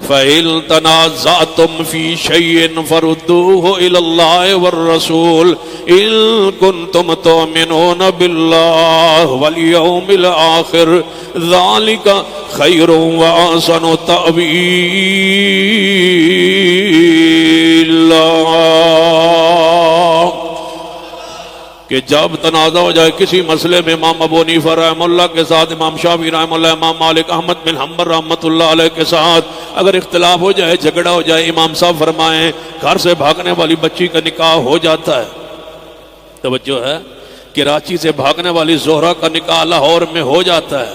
فَإِن تَنَازَعْتُمْ فِي شَيْءٍ فَرُدُّوهُ إِلَى اللَّهِ وَالرَّسُولِ إِن كُنتُمْ تُؤْمِنُونَ بِاللَّهِ وَالْيَوْمِ الْآخِرِ ذَلِكَ خَيْرٌ وَأَحْسَنُ تَأْوِيلًا۔ کہ جب تنازع ہو جائے کسی مسئلے میں امام ابو حنیفہ رحمہ اللہ کے ساتھ امام شافعی رحمہ اللہ، امام مالک، احمد بن حنبل رحمۃ اللہ علیہ کے ساتھ اگر اختلاف ہو جائے، جھگڑا ہو جائے، امام صاحب فرمائیں گھر سے بھاگنے والی بچی کا نکاح ہو جاتا ہے۔ توجہ ہے، کراچی سے بھاگنے والی زہرہ کا نکاح لاہور میں ہو جاتا ہے،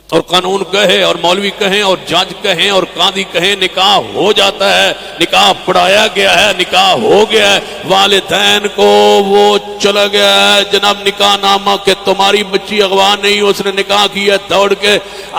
اور قانون کہے اور مولوی کہیں اور جج کہیں اور قاضی کہیں نکاح ہو جاتا ہے، نکاح پڑھایا گیا ہے، نکاح ہو گیا ہے، والدین کو وہ چلا گیا ہے جناب نکاح نامہ کہ تمہاری بچی اغوا نہیں، اس نے نکاح کیا دوڑ کے،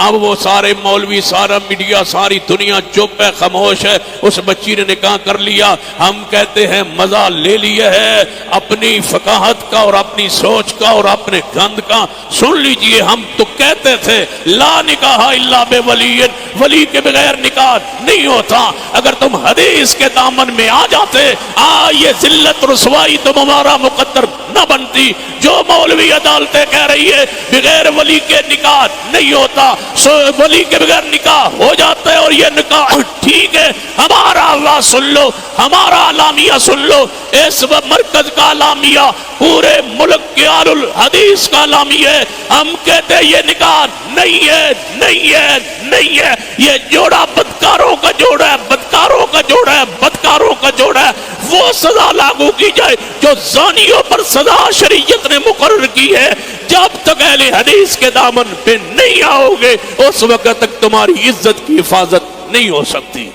اب وہ سارے مولوی، سارا میڈیا، ساری دنیا چپ ہے، خاموش ہے، اس بچی نے نکاح کر لیا۔ ہم کہتے ہیں مزہ لے لیا ہے اپنی فقاہت کا اور اپنی سوچ کا اور اپنے گند کا۔ سن لیجئے، ہم تو کہتے تھے لا نکاح الا بولی، ولی کے بغیر نکاح نہیں ہوتا۔ اگر تم حدیث کے دامن میں آ جاتے، یہ ذلت رسوائی تو ہمارا مقدر نہ بنتی۔ جو مولوی عدالتیں کہہ رہی ہے بغیر ولی کے نکاح نہیں ہوتا، سو ولی کے بغیر نکاح ہو جاتا ہے، اور یہ نکاح ٹھیک ہے۔ ہمارا اللہ سن لو، ہمارا اعلامیہ سن لو، اس مرکز کا اعلامیہ پورے ملک کے اہل الحدیث کا اعلامیہ ہے۔ ہم کہتے ہیں یہ نکاح نہیں ہے، نہیں ہے، نہیں ہے، یہ جوڑا بدکاروں کا جوڑا ہے، بدکاروں کا جوڑا ہے، بدکاروں کا جوڑا ہے۔ وہ سزا لاگو کی جائے جو زانیوں پر سزا شریعت نے مقرر کی ہے۔ جب تک اہل حدیث کے دامن پہ نہیں آؤ گے اس وقت تک تمہاری عزت کی حفاظت نہیں ہو سکتی۔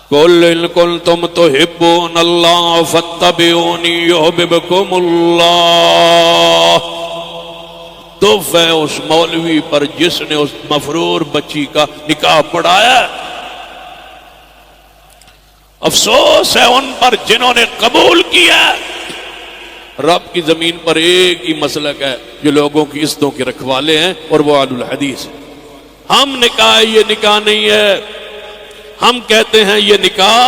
قُلْ إِن كُنتُمْ تُحِبُّونَ اللَّهَ فَاتَّبِعُونِي يُحْبِبْكُمُ اللَّهُ۔ تف ہے اس مولوی پر جس نے اس مفرور بچی کا نکاح پڑھایا۔ افسوس ہے ان پر جنہوں نے قبول کیا۔ رب کی زمین پر ایک ہی مسلک ہے جو لوگوں کی عزتوں کے رکھوالے ہیں، اور وہ اہل الحدیث۔ ہم نے کہا یہ نکاح نہیں ہے، ہم کہتے ہیں یہ نکاح،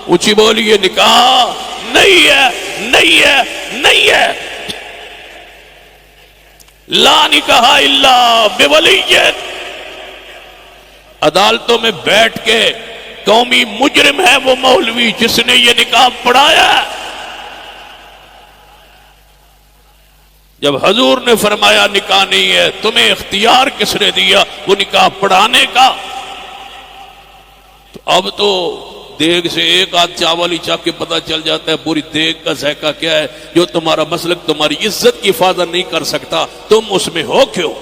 اونچی بولی، یہ نکاح نہیں ہے، نہیں ہے، نہیں ہے۔ لا نکاح الا بولی۔ عدالتوں میں بیٹھ کے قومی مجرم ہے وہ مولوی جس نے یہ نکاح پڑھایا۔ جب حضور نے فرمایا نکاح نہیں ہے، تمہیں اختیار کس نے دیا وہ نکاح پڑھانے کا؟ اب تو دیگ سے ایک آدھ چاول ہی چاک کے پتہ چل جاتا ہے پوری دیگ کا ذائقہ کیا ہے۔ جو تمہارا مسلک تمہاری عزت کی حفاظت نہیں کر سکتا، تم اس میں ہو کیوں؟